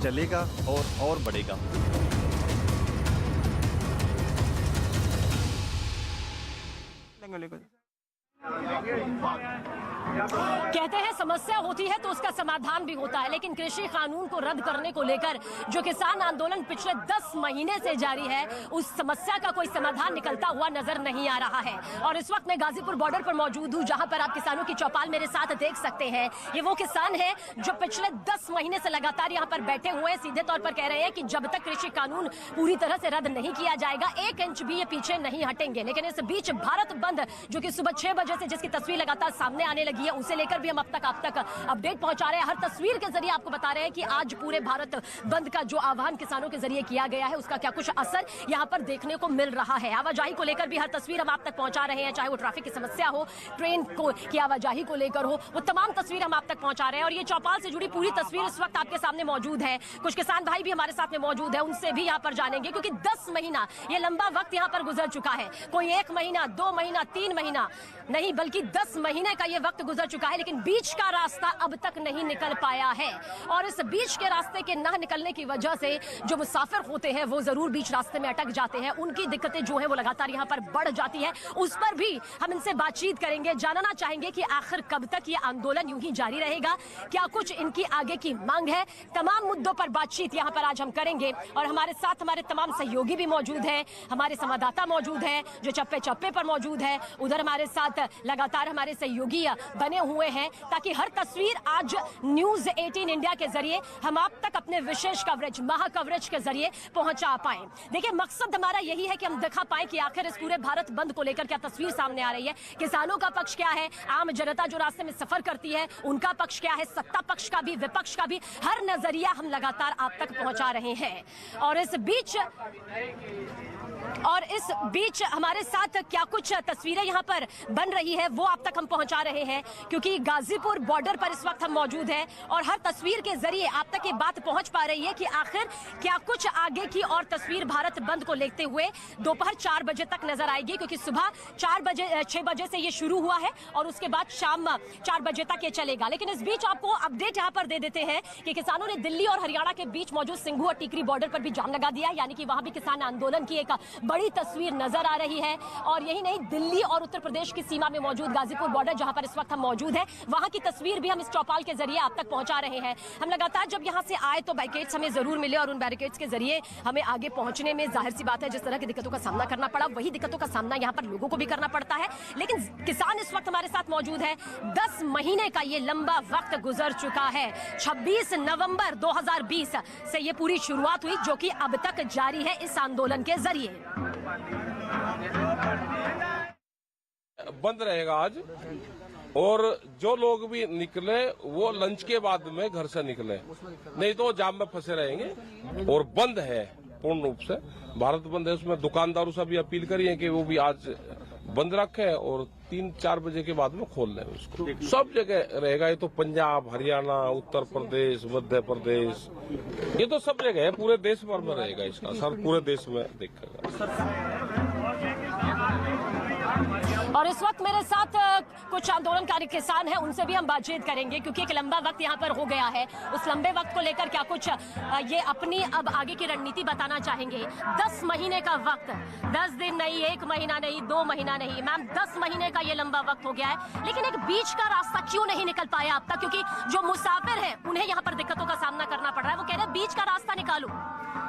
चलेगा और बढ़ेगा। कहते हैं समस्या होती है तो उसका समाधान भी होता है, लेकिन कृषि कानून को रद्द करने को लेकर जो किसान आंदोलन पिछले 10 महीने से जारी है, उस समस्या का कोई समाधान निकलता हुआ नजर नहीं आ रहा है। और इस वक्त मैं गाजीपुर बॉर्डर पर मौजूद हूं, जहां पर आप किसानों की चौपाल मेरे साथ देख सकते हैं। ये वो किसान है जो पिछले 10 महीने से लगातार यहाँ पर बैठे हुए हैं, सीधे तौर पर कह रहे हैं कि जब तक कृषि कानून पूरी तरह से रद्द नहीं किया जाएगा 1 इंच भी ये पीछे नहीं हटेंगे। लेकिन इस बीच भारत बंद, जो कि सुबह 6 बजे से जिसकी तस्वीर लगातार सामने आने लगी है, उसे लेकर भी हम आप तक अपडेट पहुंचा रहे हैं। हर तस्वीर के जरिए आपको बता रहे हैं कि आज पूरे भारत बंद का जो आह्वान किसानों के जरिए किया गया है, उसका क्या कुछ असर यहां पर देखने को मिल रहा है। आवाजाही को लेकर भी हर तस्वीर हम आप तक पहुंचा रहे हैं, चाहे वो ट्रैफिक की समस्या हो, ट्रेन को की आवाजाही को लेकर हो, वो तमाम तस्वीर हम आप तक पहुंचा रहे हैं। और ये चौपाल से जुड़ी पूरी तस्वीर इस वक्त आपके सामने मौजूद है। कुछ किसान भाई भी हमारे साथ में मौजूद है, उनसे भी यहाँ पर जानेंगे, क्योंकि 10 महीना ये लंबा वक्त यहाँ पर गुजर चुका है। कोई 1 महीना, 2 महीना, 3 महीना नहीं, बल्कि 10 महीने का ये वक्त गुजर चुका है, लेकिन बीच का रास्ता अब तक नहीं निकल पाया है। और इस बीच के रास्ते के ना निकलने की वजह से जो मुसाफिर होते हैं वो जरूर बीच रास्ते में अटक जाते हैं। उनकी दिक्कतें जो है वो लगातार यहाँ पर बढ़ जाती है। उस पर भी हम इनसे बातचीत करेंगे, जानना चाहेंगे कि आखिर कब तक ये आंदोलन यूं ही जारी रहेगा, क्या कुछ इनकी आगे की मांग है। तमाम मुद्दों पर बातचीत यहाँ पर आज हम करेंगे। और हमारे साथ हमारे तमाम सहयोगी भी मौजूद हैं, हमारे संवाददाता मौजूद हैं जो चप्पे चप्पे पर मौजूद है। उधर हमारे साथ लगातार हमारे सहयोगी बने हुए हैं, ताकि हर तस्वीर आज न्यूज़ 18 इंडिया के जरिए हम आप तक अपने विशेष कवरेज, महा कवरेज के जरिए पहुंचा पाए। देखिए, मकसद हमारा यही है कि हम दिखा पाए कि आखिर इस पूरे भारत बंद को लेकर क्या तस्वीर सामने आ रही है, किसानों का पक्ष क्या है, आम जनता जो रास्ते में सफर करती है उनका पक्ष क्या है, सत्ता पक्ष का भी, विपक्ष का भी, हर नजरिया हम लगातार आप तक पहुंचा रहे हैं। और इस बीच हमारे साथ क्या कुछ तस्वीरें यहाँ पर बन रही है वो आप तक हम पहुंचा रहे हैं, क्योंकि गाजीपुर बॉर्डर पर इस वक्त हम मौजूद हैं। और हर तस्वीर के जरिए आप तक ये बात पहुंच पा रही है कि आखिर क्या कुछ आगे की और तस्वीर भारत बंद को लेते हुए दोपहर 4 बजे तक नजर आएगी, क्योंकि सुबह 6 बजे से ये शुरू हुआ है और उसके बाद शाम 4 बजे तक ये चलेगा। लेकिन इस बीच आपको अपडेट यहाँ पर दे देते हैं कि किसानों ने दिल्ली और हरियाणा के बीच मौजूद सिंघू और टीकरी बॉर्डर पर भी जाम लगा दिया, यानी कि वहां भी किसान आंदोलन की एक बड़ी तस्वीर नजर आ रही है। और यही नहीं, दिल्ली और उत्तर प्रदेश की सीमा में मौजूद गाजीपुर बॉर्डर, जहां पर इस वक्त हम मौजूद हैं, वहां की तस्वीर भी हम इस चौपाल के जरिए आप तक पहुंचा रहे हैं। हम लगातार जब यहां से आए तो बैरिकेड्स हमें जरूर मिले, और उन बैरिकेड्स के जरिए हमें आगे पहुंचने में जाहिर सी बात है जिस तरह की दिक्कतों का सामना करना पड़ा, वही दिक्कतों का सामना यहां पर लोगों को भी करना पड़ता है। लेकिन किसान इस वक्त हमारे साथ मौजूद है। 10 महीने का ये लंबा वक्त गुजर चुका है। 26 नवंबर 2020 से ये पूरी शुरुआत हुई, जो कि अब तक जारी है इस आंदोलन के जरिए। बंद रहेगा आज, और जो लोग भी निकले वो लंच के बाद में घर से निकले, नहीं तो जाम में फंसे रहेंगे। और बंद है पूर्ण रूप से, भारत बंद है। उसमें दुकानदारों से भी अपील करी है कि वो भी आज बंद रखे और 3-4 बजे के बाद में खोल लें उसको। सब जगह रहेगा, ये तो पंजाब, हरियाणा, उत्तर प्रदेश, मध्य प्रदेश, ये तो सब जगह है, पूरे देश भर में रहेगा इसका असर, पूरे देश में दिखेगा। और इस वक्त मेरे साथ कुछ आंदोलनकारी किसान हैं, उनसे भी हम बातचीत करेंगे, क्योंकि एक लंबा वक्त यहाँ पर हो गया है। उस लंबे वक्त को लेकर क्या कुछ ये अपनी अब आगे की रणनीति बताना चाहेंगे। 10 महीने का वक्त, 10 दिन नहीं, 1 महीना नहीं, 2 महीना नहीं, मैम 10 महीने का ये लंबा वक्त हो गया है। लेकिन एक बीच का रास्ता क्यों नहीं निकल पाया अब तक? क्योंकि जो मुसाफिर है उन्हें यहाँ पर दिक्कतों का सामना करना पड़ रहा है। वो कह रहे हैं बीच का रास्ता निकालो।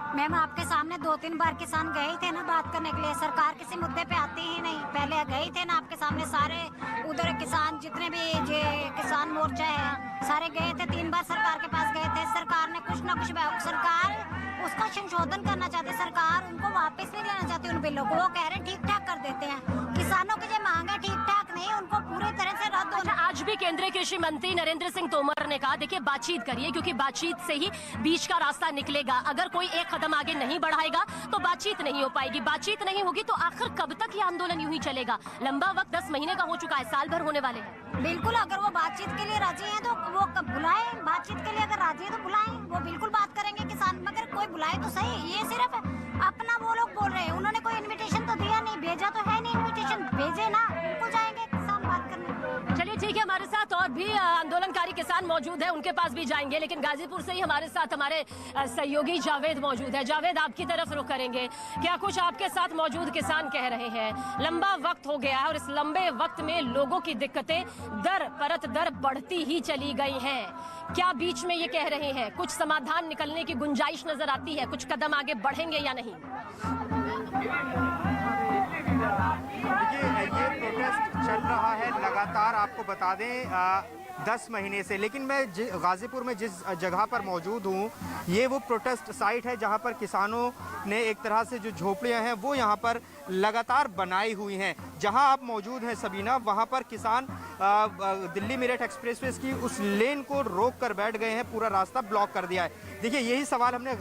मैम, आपके सामने 2-3 बार किसान गए थे ना बात करने के लिए, सरकार किसी मुद्दे पे आती ही नहीं। पहले गए थे ना आपके सामने सारे, उधर किसान जितने भी जो किसान मोर्चा है सारे गए थे, 3 बार सरकार के पास गए थे। सरकार ने कुछ ना कुछ, सरकार उसका संशोधन करना चाहती है, सरकार उनको वापस नहीं लेना चाहती उन बिलों को। वो कह रहे ठीक ठाक कर देते हैं, किसानों की जो मांग है ठीक ठाक नहीं, उनको पूरी तरह से रद्द होना। आज भी केंद्रीय कृषि मंत्री नरेंद्र सिंह तोमर ने कहा, देखिए बातचीत करिए, क्योंकि बातचीत से ही बीच का रास्ता निकलेगा। अगर कोई एक कदम आगे नहीं बढ़ाएगा तो बातचीत नहीं हो पाएगी। बातचीत नहीं होगी तो आखिर कब तक ये आंदोलन यूं ही चलेगा? लंबा वक्त 10 महीने का हो चुका है, साल भर होने वाले हैं। बिल्कुल, अगर वो बातचीत के लिए राजी है तो वो बुलाएं, बातचीत के लिए अगर राजी है तो बुलाएं, वो बिल्कुल बात करेंगे किसान, मगर कोई बुलाए तो सही। ये सिर्फ अपना वो लोग बोल रहे हैं, उन्होंने कोई इन्विटेशन तो दिया नहीं, भेजा तो है नहीं, इन्विटेशन भेजे ना, उनको जाएंगे किसान बात करने। चलिए ठीक है, हमारे साथ और भी आंदोलनकारी किसान मौजूद है, उनके पास भी जाएंगे, लेकिन गाजीपुर से ही हमारे साथ हमारे सहयोगी जावेद मौजूद है। जावेद, आपकी तरफ रुख करेंगे, क्या कुछ आपके साथ मौजूद किसान कह रहे हैं? लंबा वक्त हो गया है और इस लंबे वक्त में लोगों की दिक्कतें दर बढ़ती ही चली गई हैं। क्या बीच में ये कह रहे हैं कुछ समाधान निकलने की गुंजाइश नजर आती है? कुछ कदम आगे बढ़ेंगे या नहीं? देखिए, ये प्रोटेस्ट चल रहा है लगातार, आपको बता दें 10 महीने से। लेकिन मैं गाजीपुर में जिस जगह पर मौजूद हूँ, ये वो प्रोटेस्ट साइट है जहाँ पर किसानों ने एक तरह से जो झोपड़ियाँ हैं वो यहाँ पर लगातार बनाई हुई हैं। जहाँ आप मौजूद हैं सबीना, वहाँ पर किसान दिल्ली मेरठ एक्सप्रेसवे की उस लेन को रोक कर बैठ गए हैं, पूरा रास्ता ब्लॉक कर दिया है। देखिए, यही सवाल हमने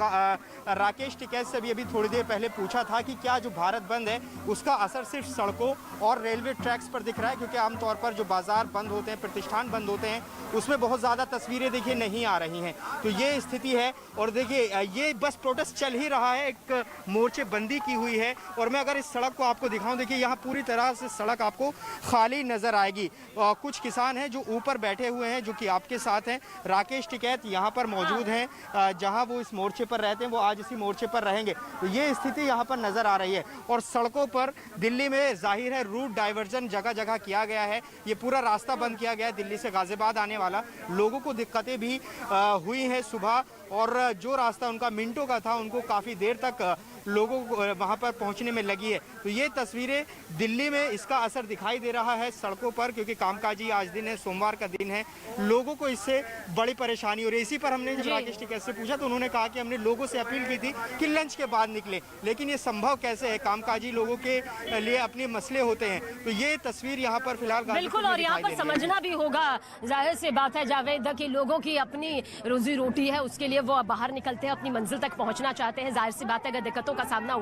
राकेश टिकैत से भी अभी थोड़ी देर पहले पूछा था कि क्या जो भारत बंद है उसका असर सिर्फ सड़कों और रेलवे ट्रैक्स पर दिख रहा है, क्योंकि आमतौर पर जो बाजार बंद होते हैं, प्रतिष्ठान बंद होते हैं, उसमें बहुत ज़्यादा तस्वीरें देखिए नहीं आ रही हैं। तो ये स्थिति है। और देखिए, ये बस प्रोटेस्ट चल ही रहा है, एक मोर्चेबंदी की हुई है। और मैं अगर इस सड़क को आपको दिखाऊं, देखिए यहाँ पूरी तरह से सड़क आपको खाली नज़र आएगी। कुछ किसान हैं जो ऊपर बैठे हुए हैं, जो कि आपके साथ हैं। राकेश टिकैत यहाँ पर मौजूद हैं, जहाँ वो इस मोर्चे पर रहते हैं, वो आज इसी मोर्चे पर रहेंगे। तो ये स्थिति यहाँ पर नज़र आ रही है। और सड़कों पर दिल्ली में जाहिर है रूट डाइवर्जन जगह जगह किया गया है। ये पूरा रास्ता बंद किया गया है दिल्ली से गाजियाबाद आने वाला। लोगों को दिक्कतें भी हुई हैं सुबह, और जो रास्ता उनका मिनटों का था, उनको काफ़ी देर तक लोगों को वहाँ पर पहुँचने में लगी है। तो ये तस्वीरें दिल्ली में इसका असर दिखाई दे रहा है सड़कों पर, क्योंकि कामकाजी आज दिन है, सोमवार का दिन है। लोगों को इससे बड़ी परेशानी हो रही है। इसी पर हमने जब राकेश टिकैत से पूछा तो उन्होंने कहा कि हमने लोगों से अपील की थी कि लंच के बाद निकले, लेकिन ये संभव कैसे है? कामकाजी लोगों के लिए अपने मसले होते हैं। तो ये तस्वीर यहाँ पर फिलहाल बिल्कुल, और यहाँ पर समझना भी होगा, जाहिर सी बात है जावेद, कि लोगों की अपनी रोजी रोटी है, उसके लिए वो बाहर निकलते हैं, अपनी मंजिल तक पहुँचना चाहते हैं। जाहिर सी बात है अगर दिक्कतों का सामना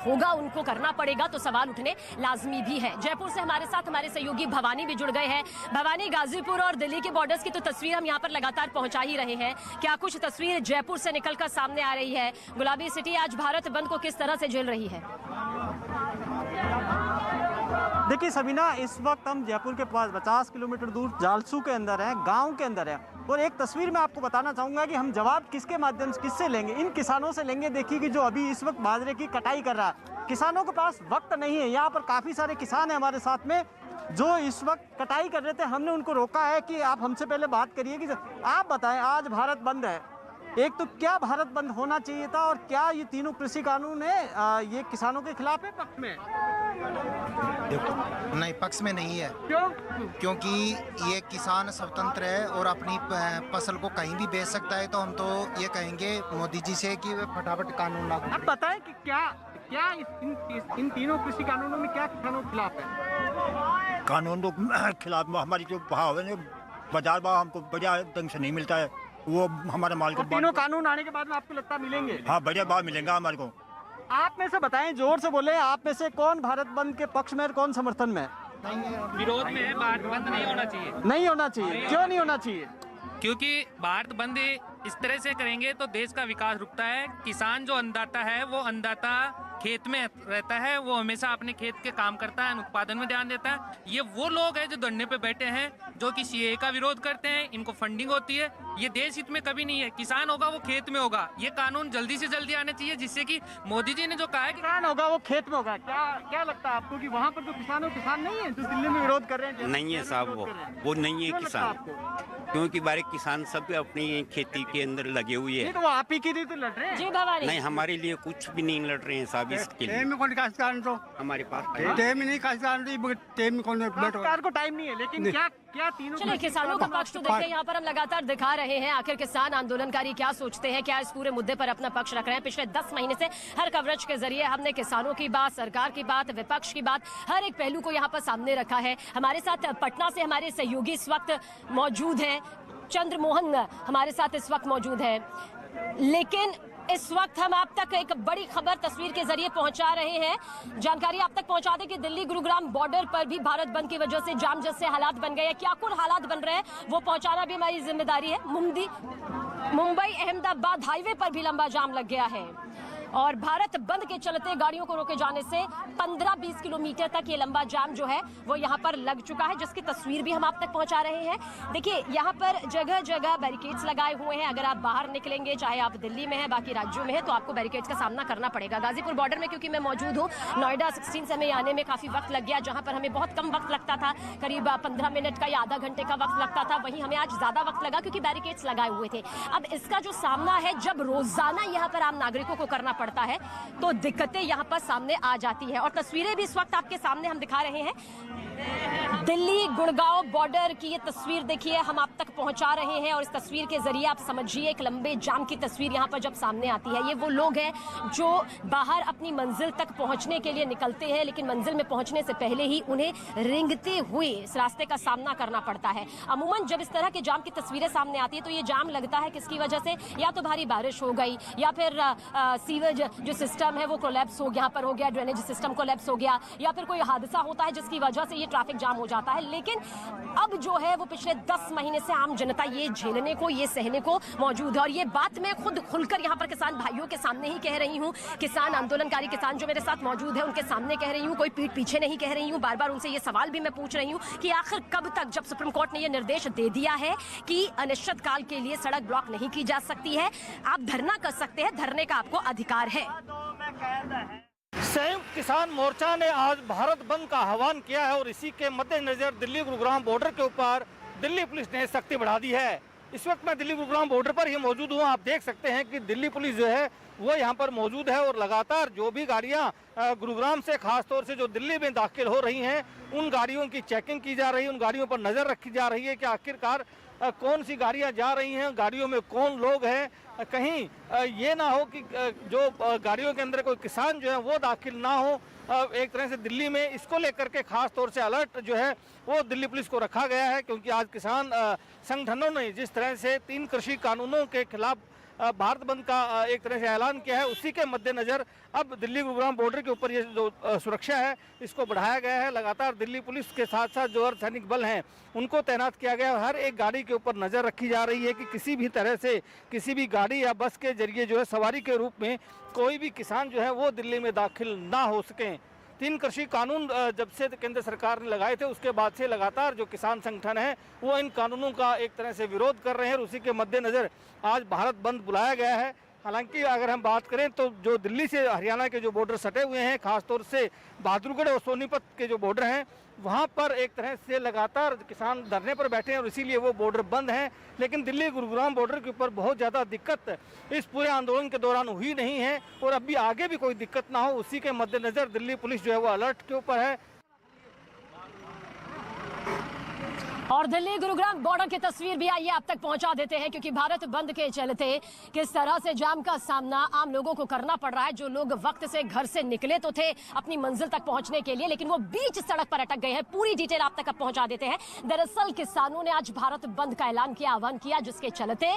होगा, उनको करना पड़ेगा, तो सवाल उठने लाजमी भी है। जयपुर से हमारे साथ हमारे सहयोगी भवानी भी जुड़ गए हैं। भवानी, गाजीपुर और दिल्ली के बॉर्डर्स की तो तस्वीर हम यहाँ पर लगातार पहुंचा ही रहे हैं, क्या कुछ तस्वीर जयपुर से निकलकर सामने आ रही है? गुलाबी सिटी आज भारत बंद को किस तरह से झेल रही है? देखिए सबीना, इस वक्त हम जयपुर के पास 50 किलोमीटर दूर जालसू के अंदर है, गांव के अंदर है। और एक तस्वीर मैं आपको बताना चाहूँगा कि हम जवाब किसके माध्यम से किससे लेंगे? इन किसानों से लेंगे। देखिए कि जो अभी इस वक्त बाजरे की कटाई कर रहा है, किसानों के पास वक्त नहीं है। यहाँ पर काफ़ी सारे किसान हैं हमारे साथ में जो इस वक्त कटाई कर रहे थे। हमने उनको रोका है कि आप हमसे पहले बात करिए कि आप बताएं, आज भारत बंद है, एक तो क्या भारत बंद होना चाहिए था, और क्या ये तीनों कृषि कानून है ये किसानों के खिलाफ है, पक्ष में? नहीं, पक्ष में नहीं है। क्यों? क्योंकि ये किसान स्वतंत्र है और अपनी फसल को कहीं भी बेच सकता है। तो हम तो ये कहेंगे मोदी जी से कि वे फटाफट कानून लागू अब बताएं कि क्या इन तीनों कृषि कानूनों में क्या किसानों के खिलाफ है? कानून के खिलाफ हमारी जो भाव है, बाजार भाव हमको बढ़िया ढंग से नहीं मिलता है, वो हमारे माल को। तीनों कानून आने के बाद में आपको लगता मिलेंगे? हाँ, बढ़िया भाव मिलेगा हमारे को। आप में से बताएं, जोर से बोले, आप में से कौन भारत बंद के पक्ष में और कौन समर्थन में? विरोध में है। भारत बंद नहीं होना चाहिए। नहीं होना चाहिए। क्यों नहीं होना चाहिए? क्योंकि भारत बंद इस तरह से करेंगे तो देश का विकास रुकता है। किसान जो अन्नदाता है, वो अन्नदाता खेत में रहता है, वो हमेशा अपने खेत के काम करता है, उत्पादन में ध्यान देता है। ये वो लोग हैं जो धरने पे बैठे हैं, जो कि सीएए का विरोध करते हैं, इनको फंडिंग होती है। ये देश हित में कभी नहीं है। किसान होगा वो खेत में होगा। ये कानून जल्दी से जल्दी आने चाहिए, जिससे कि मोदी जी ने जो कहा है कि किसान होगा वो खेत में होगा। क्या लगता है आपको कि वहाँ पर जो किसान नहीं है, जो दिल्ली में विरोध कर रहे हैं? नहीं है साहब, वो नहीं है किसान, क्योंकि बारे किसान सब अपनी खेती के अंदर लगे हुए हैं। तो वो आप ही के लिए तो लड़ रहे हैं। जी भवानी, नहीं, हमारे लिए कुछ भी नहीं लड़ रहे हैं साहब इसके लिए। हमारे पास सरकार को टाइम नहीं है, लेकिन क्या तीनों? चलिए, किसानों का पक्ष तो देखिए यहाँ पर हम लगातार दिखा रहे हैं। आखिर किसान आंदोलनकारी क्या सोचते हैं, क्या इस पूरे मुद्दे पर अपना पक्ष रख रहे हैं? पिछले 10 महीने से हर कवरेज के जरिए हमने किसानों की बात, सरकार की बात, विपक्ष की बात, हर एक पहलू को यहाँ पर सामने रखा है। हमारे साथ पटना से हमारे सहयोगी इस वक्त मौजूद हैं, चंद्रमोहन हमारे साथ इस वक्त मौजूद है। लेकिन इस वक्त हम आप तक एक बड़ी खबर तस्वीर के जरिए पहुंचा रहे हैं। जानकारी आप तक पहुंचा दें कि दिल्ली गुरुग्राम बॉर्डर पर भी भारत बंद की वजह से जाम जैसे हालात बन गए हैं। क्या कुल हालात बन रहे हैं वो पहुंचाना भी हमारी जिम्मेदारी है। मुंबई अहमदाबाद हाईवे पर भी लंबा जाम लग गया है। और भारत बंद के चलते गाड़ियों को रोके जाने से 15-20 किलोमीटर तक ये लंबा जाम जो है वो यहाँ पर लग चुका है, जिसकी तस्वीर भी हम आप तक पहुंचा रहे हैं। देखिए यहाँ पर जगह जगह बैरिकेड्स लगाए हुए हैं। अगर आप बाहर निकलेंगे, चाहे आप दिल्ली में हैं, बाकी राज्यों में है, तो आपको बैरिकेड्स का सामना करना पड़ेगा। गाजीपुर बॉर्डर में क्योंकि मैं मौजूद हूँ, नोएडा 16 से हमें आने में काफी वक्त लग गया। जहाँ पर हमें बहुत कम वक्त लगता था, करीब 15 मिनट का या आधा घंटे का वक्त लगता था, वहीं हमें आज ज्यादा वक्त लगा क्योंकि बैरिकेड्स लगाए हुए थे। अब इसका जो सामना है, जब रोजाना यहाँ पर आम नागरिकों को करना पड़ता है तो दिक्कतें यहाँ पर सामने आ जाती है। और तस्वीरें भी इस वक्त आपके सामने हम दिखा रहे हैं। दिल्ली गुड़गांव बॉर्डर की ये तस्वीर देखिए हम आप तक पहुंचा रहे हैं, और इस तस्वीर के जरिए आप समझिए एक लंबे जाम की तस्वीर यहाँ पर जब सामने आती है। ये वो लोग हैं जो बाहर अपनी मंजिल तक पहुंचने के लिए निकलते हैं, लेकिन मंजिल में पहुंचने से पहले ही उन्हें रेंगते हुए इस रास्ते का सामना करना पड़ता है। अमूमन जब इस तरह के जाम की तस्वीरें सामने आती है तो ये जाम लगता है किसकी वजह से, या तो भारी बारिश हो गई, या फिर सीवेज जो सिस्टम है वो कोलैप्स हो यहाँ पर हो गया, ड्रेनेज सिस्टम कोलैप्स हो गया, या फिर कोई हादसा होता है जिसकी वजह से ये ट्रैफिक जाम हो जाता है। लेकिन अब जो है वो पिछले 10 महीने से आम जनता ये झेलने को, ये सहने को मौजूद है। और ये बात मैं खुद खुलकर यहाँ पर किसान भाइयों के सामने ही कह रही हूँ, किसान आंदोलनकारी किसान जो मेरे साथ मौजूद है उनके सामने कह रही हूँ, कोई पीठ पीछे नहीं कह रही हूँ। बार बार उनसे ये सवाल भी मैं पूछ रही हूँ कि आखिर कब तक, जब सुप्रीम कोर्ट ने ये निर्देश दे दिया है कि अनिश्चित काल के लिए सड़क ब्लॉक नहीं की जा सकती है, आप धरना कर सकते हैं, धरने का आपको अधिकार है। संयुक्त किसान मोर्चा ने आज भारत बंद का आह्वान किया है, और इसी के मद्देनजर दिल्ली गुरुग्राम बॉर्डर के ऊपर दिल्ली पुलिस ने सख्ती बढ़ा दी है। इस वक्त मैं दिल्ली गुरुग्राम बॉर्डर पर ही मौजूद हूँ। आप देख सकते हैं कि दिल्ली पुलिस जो है वो यहाँ पर मौजूद है, और लगातार जो भी गाड़ियाँ गुरुग्राम से, खासतौर से जो दिल्ली में दाखिल हो रही हैं, उन गाड़ियों की चेकिंग की जा रही है, उन गाड़ियों पर नज़र रखी जा रही है कि आखिरकार कौन सी गाड़ियां जा रही हैं, गाड़ियों में कौन लोग हैं, कहीं ये ना हो कि जो गाड़ियों के अंदर कोई किसान जो है वो दाखिल ना हो। एक तरह से दिल्ली में इसको लेकर के खास तौर से अलर्ट जो है वो दिल्ली पुलिस को रखा गया है, क्योंकि आज किसान संगठनों ने जिस तरह से 3 कृषि कानूनों के खिलाफ भारत बंद का एक तरह से ऐलान किया है, उसी के मद्देनजर अब दिल्ली गुरुग्राम बॉर्डर के ऊपर ये जो सुरक्षा है इसको बढ़ाया गया है। लगातार दिल्ली पुलिस के साथ साथ जो अर्धसैनिक बल हैं उनको तैनात किया गया है। हर एक गाड़ी के ऊपर नज़र रखी जा रही है कि किसी भी तरह से किसी भी गाड़ी या बस के जरिए जो है सवारी के रूप में कोई भी किसान जो है वो दिल्ली में दाखिल ना हो सकें। 3 कृषि कानून जब से केंद्र सरकार ने लगाए थे उसके बाद से लगातार जो किसान संगठन है वो इन कानूनों का एक तरह से विरोध कर रहे हैं, और उसी के मद्देनज़र आज भारत बंद बुलाया गया है। हालांकि अगर हम बात करें तो जो दिल्ली से हरियाणा के जो बॉर्डर सटे हुए हैं, खासतौर से बहादुरगढ़ और सोनीपत के जो बॉर्डर हैं, वहाँ पर एक तरह से लगातार किसान धरने पर बैठे हैं और इसीलिए वो बॉर्डर बंद हैं। लेकिन दिल्ली गुरुग्राम बॉर्डर के ऊपर बहुत ज़्यादा दिक्कत इस पूरे आंदोलन के दौरान हुई नहीं है, और अभी आगे भी कोई दिक्कत ना हो उसी के मद्देनज़र दिल्ली पुलिस जो है वो अलर्ट के ऊपर है। और दिल्ली गुरुग्राम बॉर्डर की तस्वीर भी आइए आप तक पहुंचा देते हैं, क्योंकि भारत बंद के चलते किस तरह से जाम का सामना आम लोगों को करना पड़ रहा है। जो लोग वक्त से घर से निकले तो थे अपनी मंजिल तक पहुंचने के लिए, लेकिन वो बीच सड़क पर अटक गए हैं। पूरी डिटेल आप तक अब पहुंचा देते हैं। दरअसल किसानों ने आज भारत बंद का ऐलान किया, आह्वान किया, जिसके चलते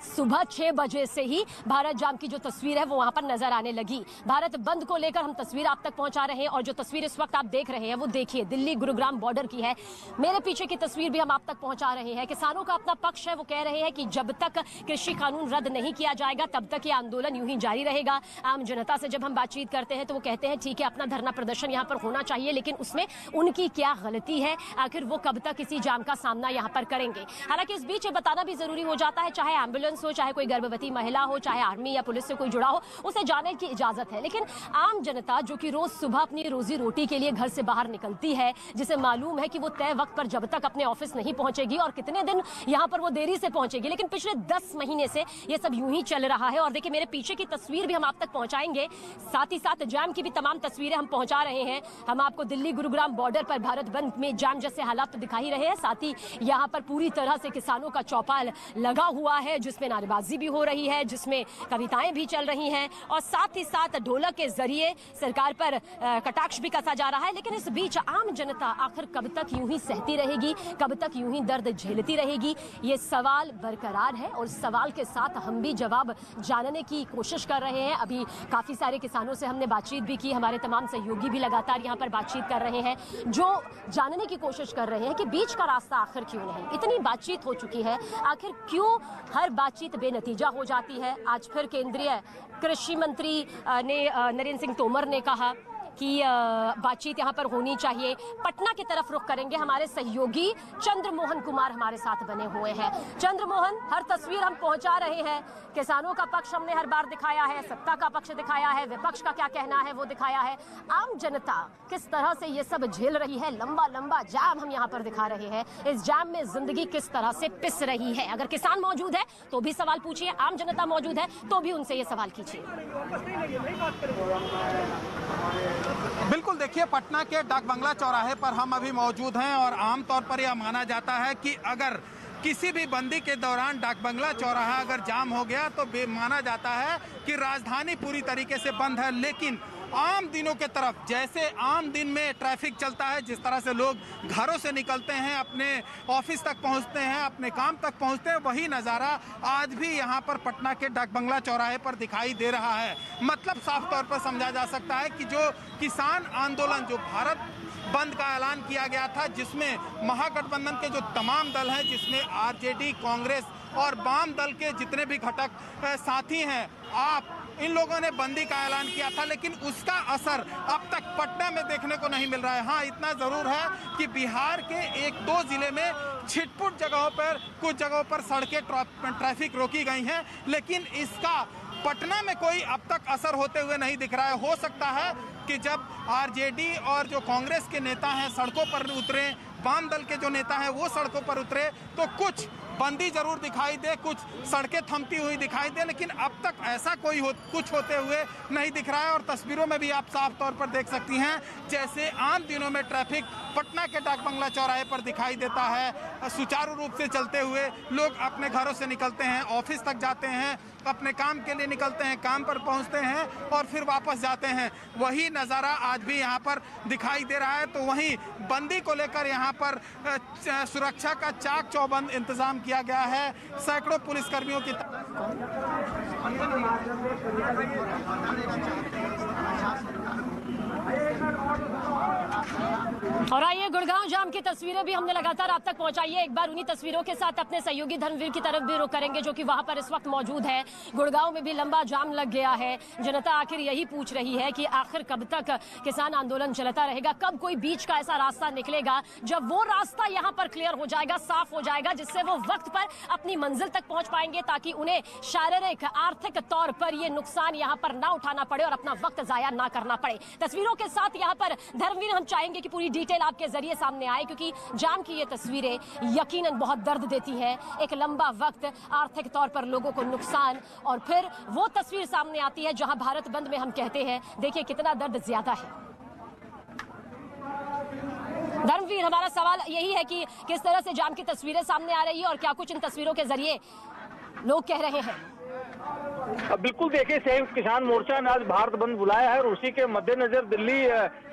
सुबह 6 बजे से ही भारत जाम की जो तस्वीर है वो वहां पर नजर आने लगी। भारत बंद को लेकर हम तस्वीर आप तक पहुंचा रहे हैं, और जो तस्वीर इस वक्त आप देख रहे हैं वो देखिए दिल्ली गुरुग्राम बॉर्डर की है। मेरे पीछे की तस्वीर भी हम आप तक पहुंचा रहे हैं। किसानों का अपना पक्ष है, वो कह रहे हैं कि जब तक कृषि कानून रद्द नहीं किया जाएगा तब तक ये आंदोलन यूं ही जारी रहेगा। आम जनता से जब हम बातचीत करते हैं तो वो कहते हैं ठीक है अपना धरना प्रदर्शन यहाँ पर होना चाहिए, लेकिन उसमें उनकी क्या गलती है, आखिर वो कब तक इसी जाम का सामना यहाँ पर करेंगे। हालांकि इस बीच बताना भी जरूरी हो जाता है, चाहे एम्बुलेंस हो, चाहे कोई गर्भवती महिला हो, चाहे आर्मी या पुलिस से कोई जुड़ा हो, उसे जाने की इजाजत है। लेकिन आम जनता जो कि रोज सुबह अपनी रोजी रोटी के लिए घर से बाहर निकलती है, जिसे मालूम है कि वो तय वक्त पर जब तक अपने ऑफिस नहीं पहुंचेगी और कितने दिन यहाँ पर वो देरी से पहुंचेगी, लेकिन पिछले 10 महीने से ये सब यूं ही चल रहा है। और देखिए मेरे पीछे की तस्वीर भी हम आप तक पहुंचाएंगे, साथ ही साथ जाम की भी तमाम तस्वीरें हम पहुंचा रहे हैं। हम आपको दिल्ली गुरुग्राम बॉर्डर पर भारत बंद में जाम जैसे हालात तो दिखा ही रहे हैं, साथ ही यहाँ पर पूरी तरह से किसानों का चौपाल लगा हुआ है, जिसमें नारेबाजी भी हो रही है, जिसमें कविताएं भी चल रही हैं, और साथ ही साथ ढोलक के जरिए सरकार पर कटाक्ष भी कसा जा रहा है। लेकिन इस बीच आम जनता आखिर कब तक यूं ही सहती रहेगी, कब कब तक यूं ही दर्द झेलती रहेगी? ये सवाल बरकरार है और सवाल के साथ हम भी जवाब जानने की कोशिश कर रहे हैं। अभी काफ़ी सारे किसानों से हमने बातचीत भी की, हमारे तमाम सहयोगी भी लगातार यहाँ पर बातचीत कर रहे हैं, जो जानने की कोशिश कर रहे हैं कि बीच का रास्ता आखिर क्यों नहीं। इतनी बातचीत हो चुकी है, आखिर क्यों हर बातचीत बेनतीजा हो जाती है? आज फिर केंद्रीय कृषि मंत्री ने नरेंद्र सिंह तोमर ने कहा कि बातचीत यहाँ पर होनी चाहिए। पटना की तरफ रुख करेंगे, हमारे सहयोगी चंद्रमोहन कुमार हमारे साथ बने हुए हैं। चंद्रमोहन, हर तस्वीर हम पहुंचा रहे हैं, किसानों का पक्ष हमने हर बार दिखाया है, सत्ता का पक्ष दिखाया है, विपक्ष का क्या कहना है वो दिखाया है, आम जनता किस तरह से ये सब झेल रही है, लंबा लंबा जाम हम यहाँ पर दिखा रहे हैं। इस जाम में जिंदगी किस तरह से पिस रही है। अगर किसान मौजूद है तो भी सवाल पूछिए, आम जनता मौजूद है तो भी उनसे ये सवाल कीजिए। बिल्कुल, देखिए पटना के डाक बंगला चौराहे पर हम अभी मौजूद हैं और आमतौर पर यह माना जाता है कि अगर किसी भी बंदी के दौरान डाक बंगला चौराहा अगर जाम हो गया तो माना जाता है कि राजधानी पूरी तरीके से बंद है। लेकिन आम दिनों के तरफ, जैसे आम दिन में ट्रैफिक चलता है, जिस तरह से लोग घरों से निकलते हैं, अपने ऑफिस तक पहुंचते हैं, अपने काम तक पहुंचते हैं, वही नज़ारा आज भी यहां पर पटना के डाक बंगला चौराहे पर दिखाई दे रहा है। मतलब साफ तौर पर समझा जा सकता है कि जो किसान आंदोलन, जो भारत बंद का ऐलान किया गया था, जिसमें महागठबंधन के जो तमाम दल हैं, जिसमें आरजेडी, कांग्रेस और वाम दल के जितने भी घटक साथी हैं, आप इन लोगों ने बंदी का ऐलान किया था, लेकिन उसका असर अब तक पटना में देखने को नहीं मिल रहा है। हाँ, इतना जरूर है कि बिहार के 1-2 जिले में छिटपुट जगहों पर, कुछ जगहों पर सड़कें ट्रैफिक रोकी गई हैं, लेकिन इसका पटना में कोई अब तक असर होते हुए नहीं दिख रहा है। हो सकता है कि जब आरजेडी और जो कांग्रेस के नेता हैं सड़कों पर उतरे, वाम दल के जो नेता हैं वो सड़कों पर उतरे, तो कुछ बंदी जरूर दिखाई दे, कुछ सड़कें थमती हुई दिखाई दे, लेकिन अब तक ऐसा कोई कुछ होते हुए नहीं दिख रहा है। और तस्वीरों में भी आप साफ तौर पर देख सकती हैं, जैसे आम दिनों में ट्रैफिक पटना के डाक बंगला चौराहे पर दिखाई देता है। सुचारू रूप से चलते हुए लोग अपने घरों से निकलते हैं, ऑफिस तक जाते हैं, अपने काम के लिए निकलते हैं, काम पर पहुंचते हैं और फिर वापस जाते हैं। वही नज़ारा आज भी यहाँ पर दिखाई दे रहा है। तो वहीं बंदी को लेकर यहाँ पर सुरक्षा का चाक चौबंद इंतजाम किया गया है। सैकड़ों पुलिसकर्मियों की और आइए गुड़गांव जाम की तस्वीरें भी हमने लगातार आप तक पहुंचाई है। एक बार उन्हीं तस्वीरों के साथ अपने सहयोगी धर्मवीर की तरफ भी रुख करेंगे, जो कि वहां पर इस वक्त मौजूद है। गुड़गांव में भी लंबा जाम लग गया है। जनता आखिर यही पूछ रही है कि आखिर कब तक किसान आंदोलन चलता रहेगा, कब कोई बीच का ऐसा रास्ता निकलेगा जब वो रास्ता यहाँ पर क्लियर हो जाएगा, साफ हो जाएगा, जिससे वो वक्त पर अपनी मंजिल तक पहुंच पाएंगे, ताकि उन्हें शारीरिक आर्थिक तौर पर ये नुकसान यहाँ पर ना उठाना पड़े और अपना वक्त जाया ना करना पड़े। तस्वीरों के साथ यहाँ पर धर्मवीर हम चाहेंगे कि पूरी डिटेल आपके जरिए सामने आए, क्योंकि जाम की ये तस्वीरें यकीनन बहुत दर्द देती है। एक लंबा वक्त, आर्थिक तौर पर लोगों को नुकसान, और फिर वो तस्वीर सामने आती है जहां भारत बंद में हम कहते हैं देखिए कितना दर्द ज्यादा है। धर्मवीर, हमारा सवाल यही है कि किस तरह से जाम की तस्वीरें सामने आ रही है और क्या कुछ इन तस्वीरों के जरिए लोग कह रहे हैं। बिल्कुल, देखिए संयुक्त किसान मोर्चा ने आज भारत बंद बुलाया है और उसी के मद्देनजर दिल्ली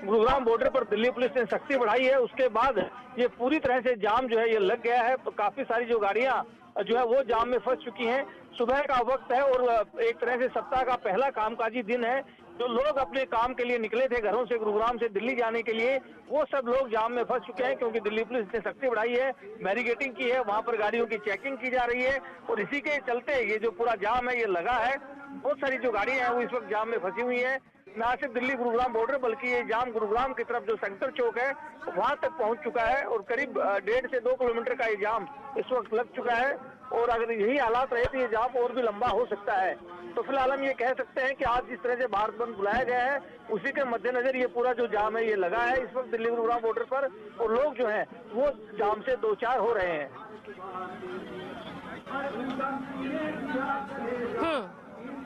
गुरुग्राम बॉर्डर पर दिल्ली पुलिस ने सख्ती बढ़ाई है। उसके बाद ये पूरी तरह से जाम जो है ये लग गया है। तो काफी सारी जो गाड़ियां जो है वो जाम में फंस चुकी हैं। सुबह का वक्त है और एक तरह से सप्ताह का पहला कामकाजी दिन है। जो लोग अपने काम के लिए निकले थे घरों से गुरुग्राम से दिल्ली जाने के लिए, वो सब लोग जाम में फंस चुके हैं, क्योंकि दिल्ली पुलिस ने सख्ती बढ़ाई है, बैरिकेडिंग की है, वहां पर गाड़ियों की चेकिंग की जा रही है और इसी के चलते ये जो पूरा जाम है ये लगा है। बहुत सारी जो गाड़ियां हैं वो इस वक्त जाम में फंसी हुई है। न सिर्फ दिल्ली गुरुग्राम बॉर्डर बल्कि ये जाम गुरुग्राम की तरफ जो सेंटर चौक है वहां तक पहुंच चुका है और करीब 1.5 से 2 किलोमीटर का ये जाम इस वक्त लग चुका है। और अगर यही हालात रहे तो ये जाम और भी लंबा हो सकता है। तो फिलहाल हम ये कह सकते हैं कि आज जिस तरह से भारत बंद बुलाया गया है उसी के मद्देनजर ये पूरा जो जाम है ये लगा है इस वक्त दिल्ली गुरुग्राम बॉर्डर पर, और लोग जो हैं वो जाम से 2-4 हो रहे हैं।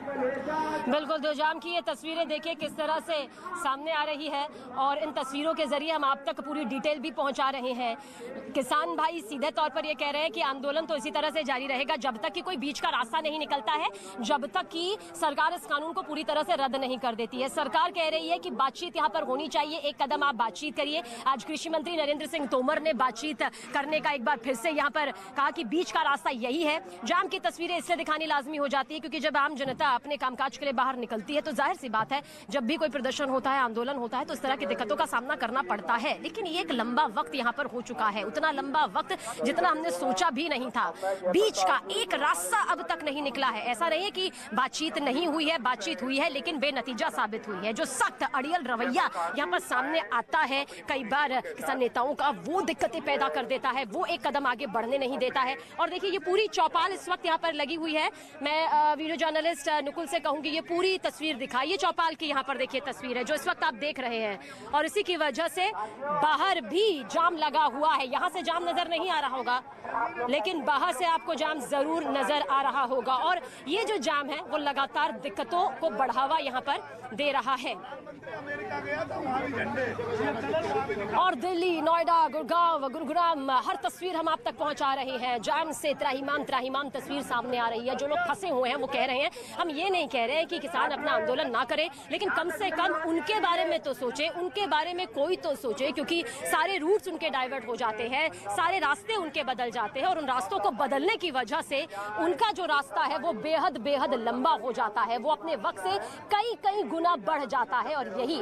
बिल्कुल, दो जाम की ये तस्वीरें देखिए किस तरह से सामने आ रही है और इन तस्वीरों के जरिए हम आप तक पूरी डिटेल भी पहुंचा रहे हैं। किसान भाई सीधे तौर पर ये कह रहे हैं कि आंदोलन तो इसी तरह से जारी रहेगा जब तक कि कोई बीच का रास्ता नहीं निकलता है, जब तक कि सरकार इस कानून को पूरी तरह से रद्द नहीं कर देती है। सरकार कह रही है कि बातचीत यहाँ पर होनी चाहिए, एक कदम आप बातचीत करिए। आज कृषि मंत्री नरेंद्र सिंह तोमर ने बातचीत करने का एक बार फिर से यहाँ पर कहा कि बीच का रास्ता यही है। जाम की तस्वीरें इसलिए दिखानी लाजमी हो जाती है क्योंकि जब आम जनता अपने कामकाज के लिए बाहर निकलती है तो जाहिर सी बात है जब भी कोई प्रदर्शन होता है, आंदोलन होता है तो इस तरह की दिक्कतों का सामना करना पड़ता है। लेकिन ये एक लंबा वक्त यहाँ पर हो चुका है, उतना लंबा वक्त जितना हमने सोचा भी नहीं था। बीच का एक रास्ता अब तक नहीं निकला है। ऐसा नहीं है कि बातचीत नहीं हुई है, बातचीत हुई है लेकिन बेनतीजा साबित हुई है। जो सख्त अड़ियल रवैया यहाँ पर सामने आता है कई बार किसान नेताओं का, वो दिक्कतें पैदा कर देता है, वो एक कदम आगे बढ़ने नहीं देता है। और देखिए ये पूरी चौपाल इस वक्त यहाँ पर लगी हुई है। मैं वीडियो जर्नलिस्ट नुकुल से कहूंगी ये पूरी तस्वीर दिखाइए चौपाल की। यहाँ पर देखिए तस्वीर है जो इस वक्त आप देख रहे हैं और इसी की वजह से बाहर भी जाम लगा हुआ है। यहाँ से जाम नजर नहीं आ रहा होगा लेकिन बाहर से आपको जाम जरूर नजर आ रहा होगा और ये जो जाम है वो लगातार दिक्कतों को बढ़ावा यहाँ पर दे रहा है। और दिल्ली, नोएडा, गुड़गांव, गुरुग्राम हर तस्वीर हम आप तक पहुंचा रहे हैं। जाम से त्राहिमाम तस्वीर सामने आ रही है। जो लोग फंसे हुए हैं वो कह रहे हैं, हम ये नहीं कह रहे हैं कि किसान अपना आंदोलन ना करें लेकिन कम से कम उनके बारे में तो सोचे, उनके बारे में कोई तो सोचे क्योंकि सारे रूट्स उनके डाइवर्ट हो जाते हैं, सारे रास्ते उनके बदल जाते हैं और उन रास्तों को बदलने की वजह से उनका जो रास्ता है वो बेहद लंबा हो जाता है, वो अपने वक्त से कई गुना बढ़ जाता है और यही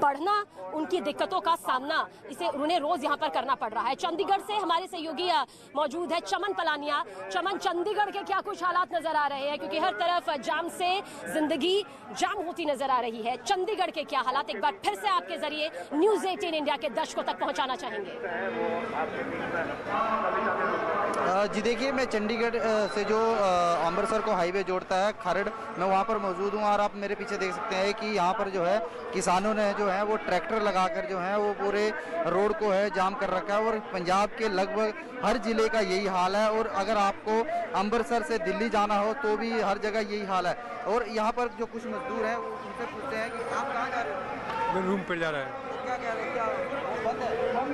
बढ़ना उनकी दिक्कतों का सामना इसे उन्हें रोज यहाँ पर करना पड़ रहा है। चंडीगढ़ से हमारे सहयोगी मौजूद है चमन पलानिया। चमन, चंडीगढ़ के क्या कुछ हालात नजर आ रहे हैं क्योंकि हर तरफ जाम से जिंदगी जाम होती नजर आ रही है। चंडीगढ़ के क्या हालात एक बार फिर से आपके जरिए न्यूज़ 18 इंडिया के दर्शकों तक पहुंचाना चाहेंगे। जी देखिए, मैं चंडीगढ़ से जो अमृतसर को हाईवे जोड़ता है खरड़, मैं वहाँ पर मौजूद हूँ और आप मेरे पीछे देख सकते हैं कि यहाँ पर जो है किसानों ने जो है वो ट्रैक्टर लगाकर जो है वो पूरे रोड को है जाम कर रखा है और पंजाब के लगभग हर जिले का यही हाल है। और अगर आपको अमृतसर से दिल्ली जाना हो तो भी हर जगह यही हाल है। और यहाँ पर जो कुछ मजदूर हैं वो उनसे पूछते हैं कि आप कहाँ जा रहे हो? मैं रूम पर जा रहा है। तो क्या कह रहे हैं, क्या बंद है?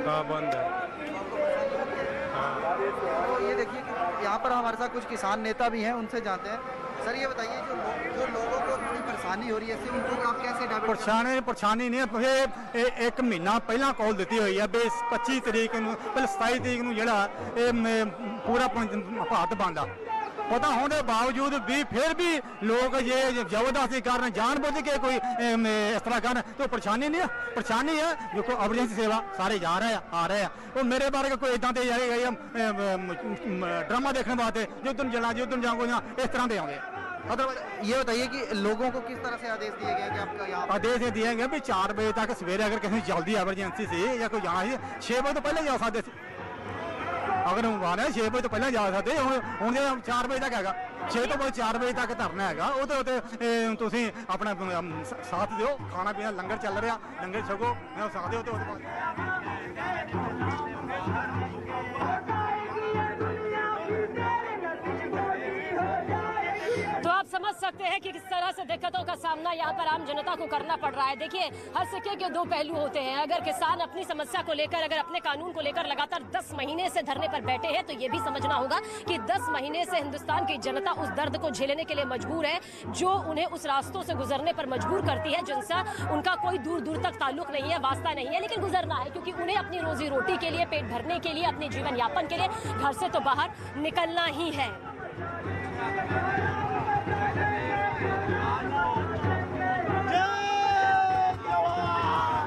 हाँ बंद है। तो ये देखिए कि यहाँ पर हमारे साथ कुछ किसान नेता भी हैं, उनसे जानते हैं। सर ये बताइए जो लोगों को थोड़ी परेशानी हो रही है इससे उनको आप कैसे परेशानी नहीं एक महीना पहला कॉल दी हुई है 25 तरीक ਨੂੰ ਪਹਿਲੇ 27 ਤਰੀਕ ਨੂੰ ਜਿਹੜਾ ਇਹ ਪੂਰਾ ਭਾਰਤ ਬੰਦ ਆ पता होने के बावजूद भी फिर भी लोग ये जबरदस्ती कर रहे हैं, जानबूझ के कोई इस तरह कर, तो परेशानी नहीं है। परेशानी है जो कोई एमरजेंसी सेवा सारे जा रहे हैं आ रहे हैं। और मेरे बारे का कोई इदा के ड्रामा देखने वास्ते जो तुम जना जो तुम जाओगे इस तरह के आए। अदरवाइज ये बताइए कि लोगों को किस तरह से आदेश दिए गए कि आपका यहाँ आदेश दिए गए भी 4 बजे तक सवेरे अगर किसी जल्दी एमरजेंसी से या कोई जाना है 6 बजे तो पहले जा सकते थे। अगर आना 6 बजे तो पहले जा सकते हूँ 4 बजे तक है 6 तो 4 बजे तक धरना है वो अपना साथ दो, खाना पीना लंगर चल रहा लंगर छको साथ दो। तो आप समझ सकते हैं कि किस तरह से दिक्कतों का सामना यहाँ पर आम जनता को करना पड़ रहा है। देखिए हर सिक्के के 2 पहलू होते हैं। अगर किसान अपनी समस्या को लेकर, अगर अपने कानून को लेकर लगातार 10 महीने से धरने पर बैठे हैं तो ये भी समझना होगा कि 10 महीने से हिंदुस्तान की जनता उस दर्द को झेलने के लिए मजबूर है जो उन्हें उस रास्तों से गुजरने पर मजबूर करती है जिनसे उनका कोई दूर दूर तक ताल्लुक नहीं है, वास्ता नहीं है, लेकिन गुजरना है क्योंकि उन्हें अपनी रोजी रोटी के लिए, पेट भरने के लिए, अपने जीवन यापन के लिए घर से तो बाहर निकलना ही है।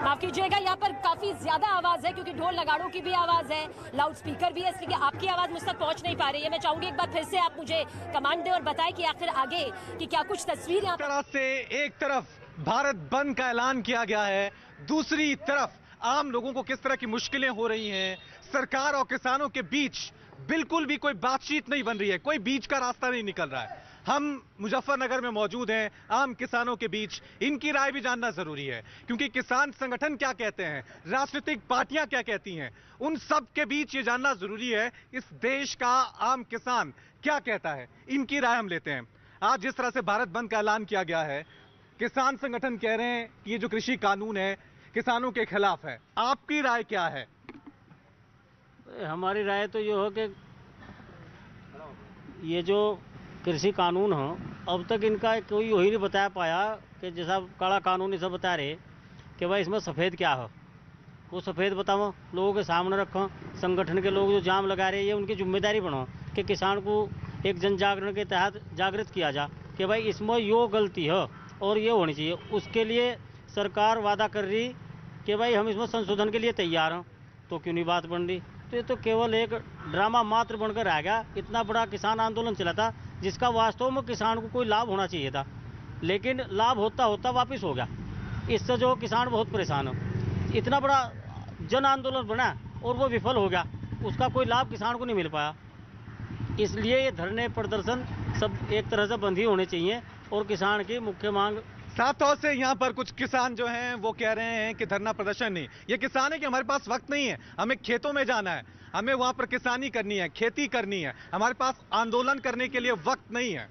माफ कीजिएगा, यहाँ पर काफी ज्यादा आवाज है क्योंकि ढोल नगाड़ों की भी आवाज है, लाउड स्पीकर भी है, इसलिए आपकी आवाज मुझ तक पहुंच नहीं पा रही है। मैं चाहूंगी एक बार फिर से आप मुझे कमांड दें और बताएं कि आखिर आगे की क्या कुछ तस्वीर यहाँ तरह से एक तरफ भारत बंद का ऐलान किया गया है, दूसरी तरफ आम लोगों को किस तरह की मुश्किलें हो रही हैं। सरकार और किसानों के बीच बिल्कुल भी कोई बातचीत नहीं बन रही है, कोई बीच का रास्ता नहीं निकल रहा है। हम मुजफ्फरनगर में मौजूद हैं, आम किसानों के बीच इनकी राय भी जानना जरूरी है क्योंकि किसान संगठन क्या कहते हैं, राजनीतिक पार्टियां क्या कहती हैं, उन सब के बीच ये जानना जरूरी है इस देश का आम किसान क्या कहता है। इनकी राय हम लेते हैं। आज जिस तरह से भारत बंद का ऐलान किया गया है, किसान संगठन कह रहे हैं कि ये जो कृषि कानून है किसानों के खिलाफ है, आपकी राय क्या है? हमारी राय तो ये हो कि ये जो कृषि कानून हो, अब तक इनका कोई वही नहीं बता पाया कि जैसा काला कानून सब बता रहे कि भाई इसमें सफ़ेद क्या हो, वो सफ़ेद बताओ, लोगों के सामने रखो। संगठन के लोग जो जाम लगा रहे हैं ये उनकी जिम्मेदारी बनाओ कि किसान को एक जन जागरण के तहत जागृत किया जा कि भाई इसमें यो गलती है और ये होनी चाहिए। उसके लिए सरकार वादा कर रही कि भाई हम इसमें संशोधन के लिए तैयार हैं, तो क्यों नहीं बात बन रही? तो ये तो केवल एक ड्रामा मात्र बनकर रह गया। इतना बड़ा किसान आंदोलन चला था जिसका वास्तव में किसान को कोई लाभ होना चाहिए था, लेकिन लाभ होता होता वापस हो गया। इससे जो किसान बहुत परेशान है। इतना बड़ा जन आंदोलन बना और वो विफल हो गया, उसका कोई लाभ किसान को नहीं मिल पाया। इसलिए ये धरने प्रदर्शन सब एक तरह से बंद ही होने चाहिए और किसान की मुख्य मांग। साफ तौर से यहाँ पर कुछ किसान जो हैं वो कह रहे हैं कि धरना प्रदर्शन नहीं, ये किसान है कि हमारे पास वक्त नहीं है, हमें खेतों में जाना है, हमें वहाँ पर किसानी करनी है, खेती करनी है, हमारे पास आंदोलन करने के लिए वक्त नहीं है।